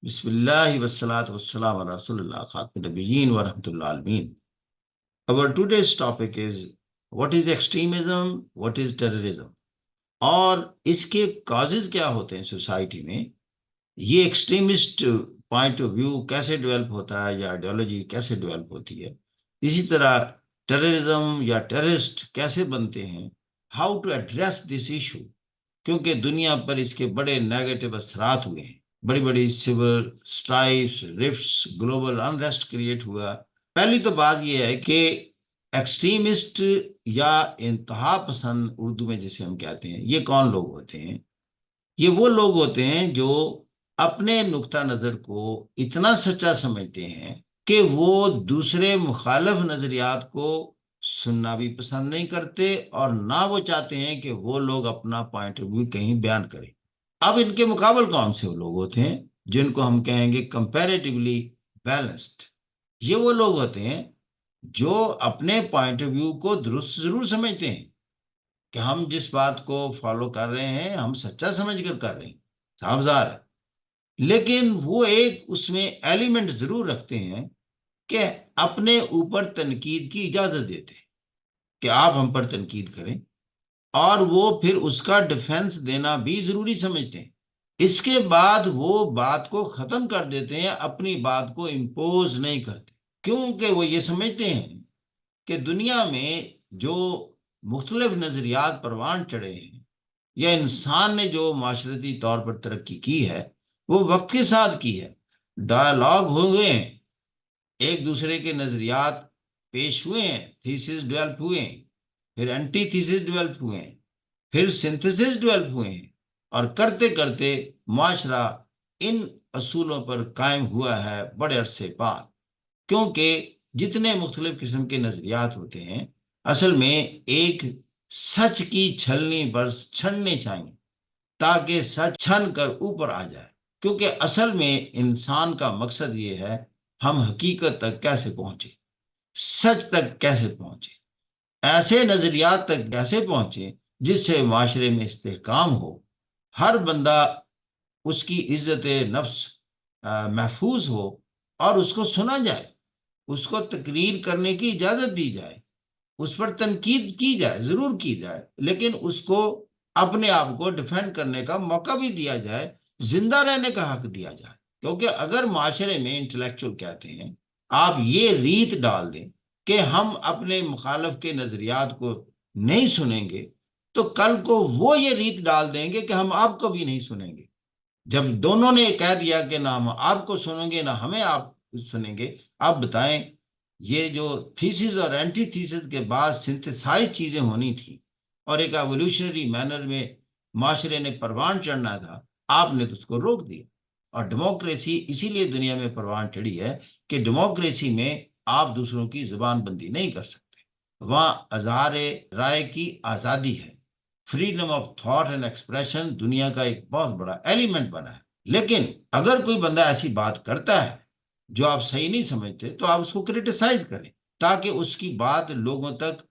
بسم اللہ والصلاۃ والسلام علی رسول اللہ خاتم النبیین ورحمۃ اللہ عالمین. Our today's topic is what is extremism, what is terrorism, اور اس کے کازز کیا ہوتے ہیں سوسائٹی میں. یہ ایکسٹریمسٹ پوائنٹ آف ویو کیسے ڈیولپ ہوتا ہے یا آئیڈیالوجی کیسے ڈیولپ ہوتی ہے. اسی طرح ٹیررزم یا ٹیررسٹ کیسے بنتے ہیں. How to address this issue, کیونکہ دنیا پر اس کے بڑے نیگیٹو اثرات ہوئے ہیں. بڑی بڑی سول اسٹرائفس، رفٹس، گلوبل انریسٹ کریٹ ہوا. پہلی تو بات یہ ہے کہ ایکسٹریمسٹ یا انتہا پسند اردو میں جسے ہم کہتے ہیں، یہ کون لوگ ہوتے ہیں؟ یہ وہ لوگ ہوتے ہیں جو اپنے نقطہ نظر کو اتنا سچا سمجھتے ہیں کہ وہ دوسرے مخالف نظریات کو سننا بھی پسند نہیں کرتے، اور نہ وہ چاہتے ہیں کہ وہ لوگ اپنا پوائنٹ آف ویو کہیں بیان کریں. اب ان کے مقابل کون سے لوگ ہوتے ہیں جن کو ہم کہیں گے کمپیریٹیولی بیلنسڈ. یہ وہ لوگ ہوتے ہیں جو اپنے پوائنٹ آف ویو کو درست ضرور سمجھتے ہیں کہ ہم جس بات کو فالو کر رہے ہیں ہم سچا سمجھ کر کر رہے ہیں، صاف ظاہر ہے، لیکن وہ ایک اس میں ایلیمنٹ ضرور رکھتے ہیں کہ اپنے اوپر تنقید کی اجازت دیتے ہیں کہ آپ ہم پر تنقید کریں، اور وہ پھر اس کا ڈیفنس دینا بھی ضروری سمجھتے ہیں. اس کے بعد وہ بات کو ختم کر دیتے ہیں، اپنی بات کو امپوز نہیں کرتے، کیونکہ وہ یہ سمجھتے ہیں کہ دنیا میں جو مختلف نظریات پروان چڑھے ہیں یا انسان نے جو معاشرتی طور پر ترقی کی ہے وہ وقت کے ساتھ کی ہے. ڈائلاگ ہوئے ہیں، ایک دوسرے کے نظریات پیش ہوئے ہیں، تھیسز ڈیولپ ہوئے ہیں، پھر اینٹی تھیسز ڈیولپ ہوئے ہیں، پھر سنتھسز ڈیولپ ہوئے ہیں، اور کرتے کرتے معاشرہ ان اصولوں پر قائم ہوا ہے بڑے عرصے بعد. کیونکہ جتنے مختلف قسم کے نظریات ہوتے ہیں اصل میں ایک سچ کی چھلنی برس چھننے چاہیے تاکہ سچ چھن کر اوپر آ جائے. کیونکہ اصل میں انسان کا مقصد یہ ہے ہم حقیقت تک کیسے پہنچے، سچ تک کیسے پہنچے، ایسے نظریات تک کیسے پہنچے جس سے معاشرے میں استحکام ہو، ہر بندہ اس کی عزت نفس محفوظ ہو، اور اس کو سنا جائے، اس کو تقریر کرنے کی اجازت دی جائے، اس پر تنقید کی جائے، ضرور کی جائے، لیکن اس کو اپنے آپ کو ڈیفینڈ کرنے کا موقع بھی دیا جائے، زندہ رہنے کا حق دیا جائے. کیونکہ اگر معاشرے میں انٹلیکچوئل کہتے ہیں آپ یہ ریت ڈال دیں کہ ہم اپنے مخالف کے نظریات کو نہیں سنیں گے، تو کل کو وہ یہ ریت ڈال دیں گے کہ ہم آپ کو بھی نہیں سنیں گے. جب دونوں نے کہہ دیا کہ نہ ہم آپ کو سنیں گے نہ ہمیں آپ سنیں گے، آپ بتائیں یہ جو تھیسز اور اینٹی تھیسز کے بعد سنتھسائز چیزیں ہونی تھی اور ایک ایولیوشنری مینر میں معاشرے نے پروان چڑھنا تھا، آپ نے تو اس کو روک دیا. اور ڈیموکریسی اسی لیے دنیا میں پروان چڑھی ہے کہ ڈیموکریسی میں آپ دوسروں کی زبان بندی نہیں کر سکتے، وہاں اظہار رائے کی آزادی ہے، freedom of thought and expression دنیا کا ایک بہت بڑا ایلیمنٹ بنا ہے. لیکن اگر کوئی بندہ ایسی بات کرتا ہے جو آپ صحیح نہیں سمجھتے تو آپ اس کو کرٹیسائز کریں تاکہ اس کی بات لوگوں تک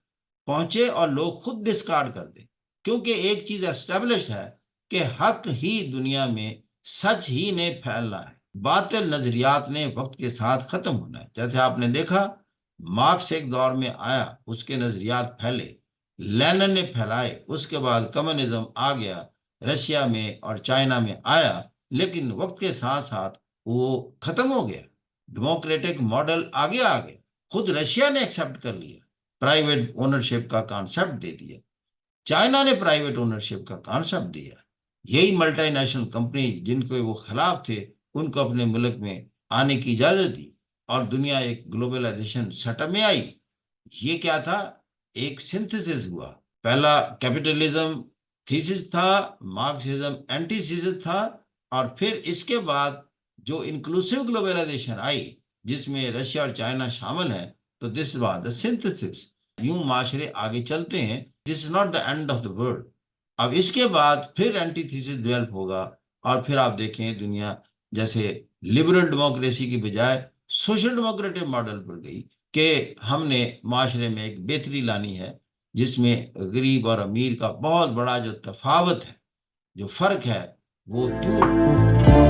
پہنچے اور لوگ خود ڈسکارڈ کر دیں. کیونکہ ایک چیز اسٹیبلش ہے کہ حق ہی دنیا میں سچ ہی نے پھیلنا ہے، باطل نظریات نے وقت کے ساتھ ختم ہونا ہے. جیسے آپ نے دیکھا مارکس ایک دور میں آیا، اس کے نظریات پھیلے، لینن نے پھیلائے، اس کے بعد کمیونزم آ گیا، رشیا میں اور چائنا میں آیا، لیکن وقت کے ساتھ ساتھ وہ ختم ہو گیا. ڈیموکریٹک ماڈل آگے آ گئے، خود رشیا نے ایکسپٹ کر لیا، پرائیویٹ اونرشپ کا کانسیپٹ دے دیا، چائنا نے پرائیویٹ اونرشپ کا کانسیپٹ دیا. یہی ملٹی نیشنل کمپنی جن کے وہ خلاف تھے ان کو اپنے ملک میں آنے کی اجازت دی، اور دنیا ایک گلوبلائزیشن سیٹ اپ میں آئی. یہ کیا تھا؟ ایک سنتھسس ہوا. پہلا کیپٹلزم تھیسس تھا، مارکسزم اینٹی تھیسس تھا، اور پھر اس کے بعد جو انکلوسیو گلوبلائزیشن آئی جس میں رشیا اور چائنا شامل ہیں، تو دس واز دا سنتھسس. یوں معاشرے آگے چلتے ہیں، this is not the end of the world. اب اس کے بعد پھر اینٹی تھیسس ڈیولپ ہوگا، اور پھر آپ دیکھیں دنیا جیسے لبرل ڈیموکریسی کی بجائے سوشل ڈیموکریٹک ماڈل پر گئی کہ ہم نے معاشرے میں ایک بہتری لانی ہے جس میں غریب اور امیر کا بہت بڑا جو تفاوت ہے، جو فرق ہے، وہ دور